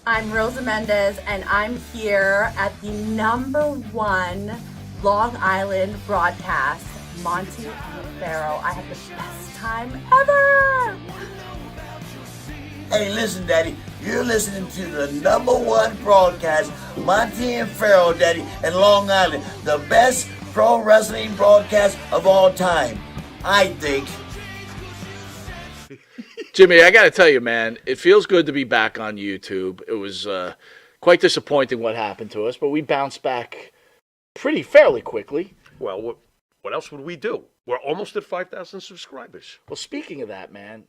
I'm Rosa Mendez, and I'm here at the #1 Long Island broadcast, Monte and Pharaoh. I had the best time ever! Hey, listen, Daddy, you're listening to the #1 broadcast, Monte and Pharaoh, Daddy, in Long Island. The best pro wrestling broadcast of all time, I think. Jimmy, I got to tell you, man, it feels good to be back on YouTube. It was quite disappointing what happened to us, but we bounced back fairly quickly. Well, what else would we do? We're almost at 5,000 subscribers. Well, speaking of that, man,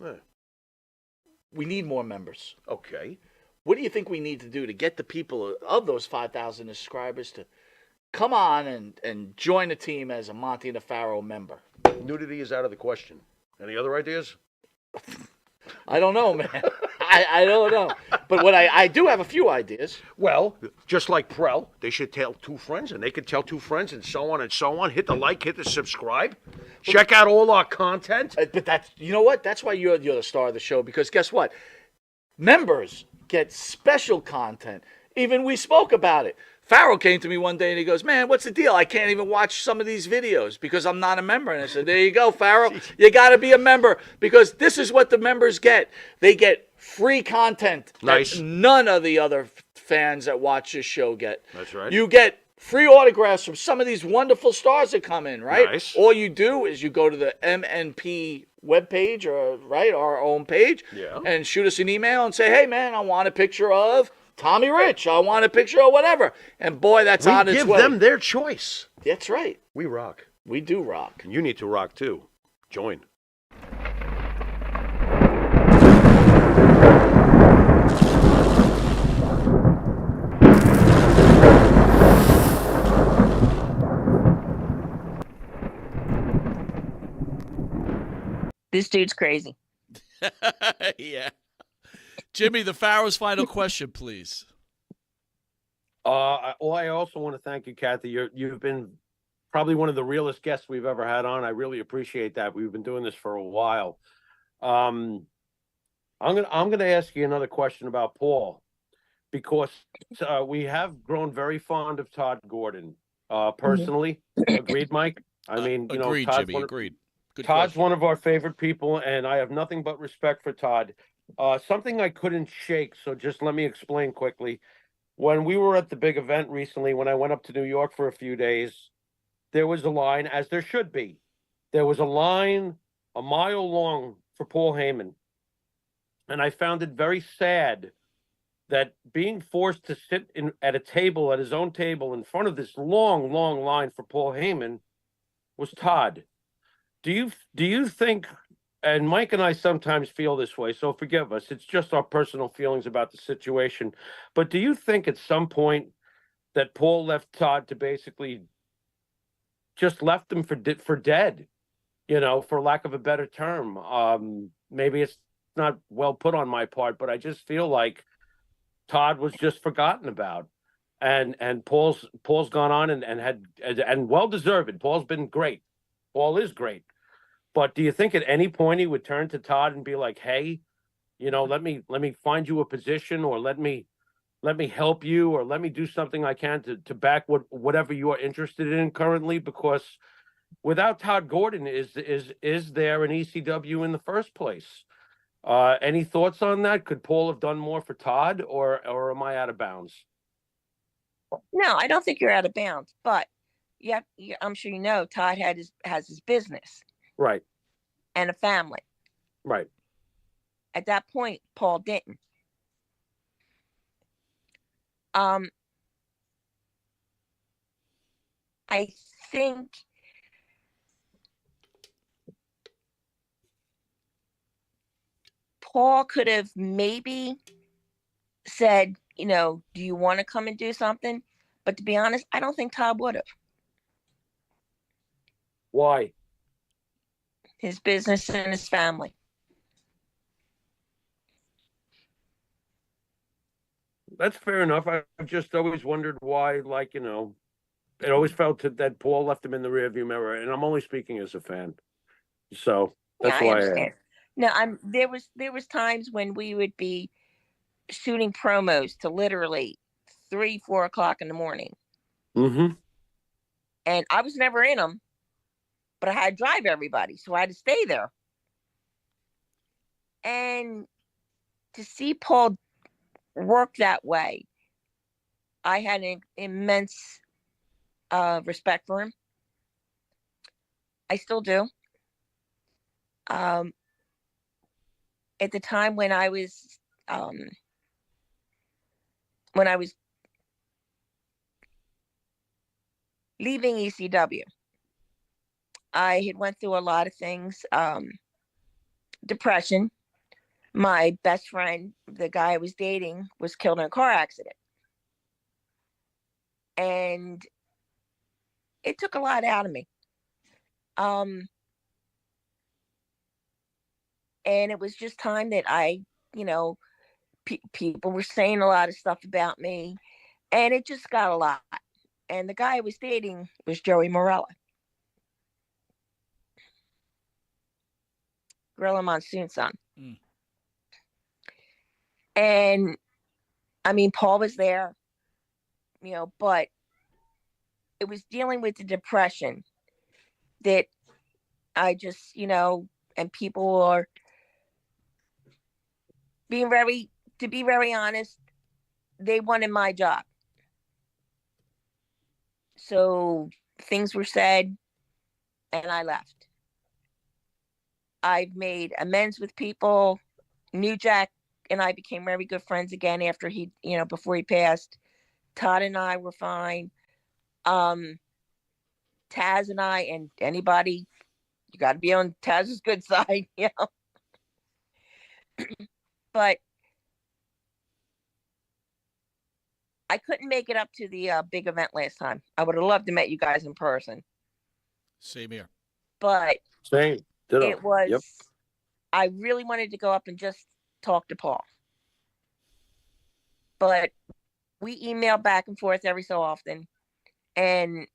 we need more members. Okay. What do you think we need to do to get the people of those 5,000 subscribers to come on and join the team as a Monte and a Pharaoh member? Nudity is out of the question. Any other ideas? I don't know, man. I don't know. But what I do have a few ideas. Well, just like Prel, they should tell 2 friends, and they could tell 2 friends, and so on and so on. Hit the like, hit the subscribe. Check out all our content. But that's, you know what? That's why you're the star of the show, because guess what? Members get special content. Even we spoke about it. Pharaoh came to me one day and he goes, man, what's the deal? I can't even watch some of these videos because I'm not a member. And I said, there you go, Pharaoh. You got to be a member because this is what the members get. They get free content that none of the other fans that watch this show get. That's right. You get free autographs from some of these wonderful stars that come in, right? Nice. All you do is you go to the MNP webpage, or right, our own page, and shoot us an email and say, hey, man, I want a picture of Tommy Rich. I want a picture of whatever. And boy, that's on its way. We give them their choice. That's right. We rock. We do rock. And you need to rock too. Join. This dude's crazy. Yeah. Jimmy, the Pharaoh's final question, please. I also want to thank you, Kathie. You've been probably one of the realest guests we've ever had on. I really appreciate that. We've been doing this for a while. I'm gonna ask you another question about Paul, because we have grown very fond of Tod Gordon. Personally, agreed, Mike. I mean, agreed, Todd's Jimmy. Agreed. Good Todd's question. one of our favorite people, and I have nothing but respect for Tod. Something I couldn't shake, so just let me explain quickly. When we were at the big event recently, when I went up to New York for a few days, there was a line, as there should be. There was a line a mile long for Paul Heyman. And I found it very sad that being forced to sit at a table, at his own table, in front of this long, long line for Paul Heyman was Tod. Do you think, and Mike and I sometimes feel this way, so forgive us, it's just our personal feelings about the situation, but do you think at some point that Paul left Tod to basically just left him for dead, for lack of a better term? Maybe it's not well put on my part, but I just feel like Tod was just forgotten about, and Paul's gone on and well deserved. Paul's been great. Paul is great. But do you think at any point he would turn to Tod and be like, hey, let me find you a position, or let me help you, or let me do something I can to back whatever you are interested in currently? Because without Tod Gordon, is there an ECW in the first place? Any thoughts on that? Could Paul have done more for Tod, or am I out of bounds? No, I don't think you're out of bounds, but I'm sure Tod has his business. Right. And a family. Right. At that point, Paul didn't. I think Paul could have maybe said, do you want to come and do something? But to be honest, I don't think Tod would have. Why? His business and his family. That's fair enough. I've just always wondered why, it always felt that Paul left him in the rearview mirror, and I'm only speaking as a fan. So that's why I understand. No, there was times when we would be shooting promos to literally 3, 4 o'clock in the morning. Mm-hmm. And I was never in them, but I had to drive everybody. So I had to stay there. And to see Paul work that way, I had an immense respect for him. I still do. At the time when I was leaving ECW, I had went through a lot of things. Depression. My best friend, the guy I was dating, was killed in a car accident. And it took a lot out of me. And it was just time that I, people were saying a lot of stuff about me, and it just got a lot. And the guy I was dating was Joey Morella, Gorilla Monsoon's son. Mm. And I mean, Paul was there, but it was dealing with the depression that I just, and people are to be very honest, they wanted my job. So things were said and I left. I've made amends with people. New Jack and I became very good friends again after before he passed. Tod and I were fine. Taz and I, and anybody, you got to be on Taz's good side, But I couldn't make it up to the big event last time. I would have loved to met you guys in person. Same here. But Same. Ditto. it was, Yep. I really wanted to go up and just talk to Paul. But we email back and forth every so often. And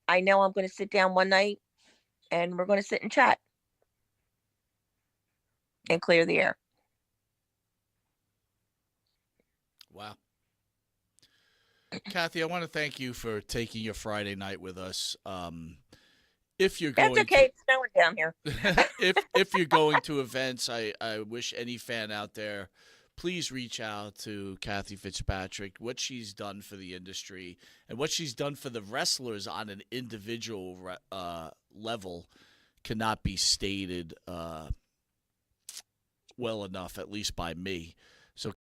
I know I'm going to sit down one night and we're going to sit and chat and clear the air. Wow. Kathie, I want to thank you for taking your Friday night with us. If you're going That's okay. It's snowing down here. if you're going to events, I wish any fan out there, please reach out to Kathie Fitzpatrick. What she's done for the industry and what she's done for the wrestlers on an individual level cannot be stated well enough, at least by me.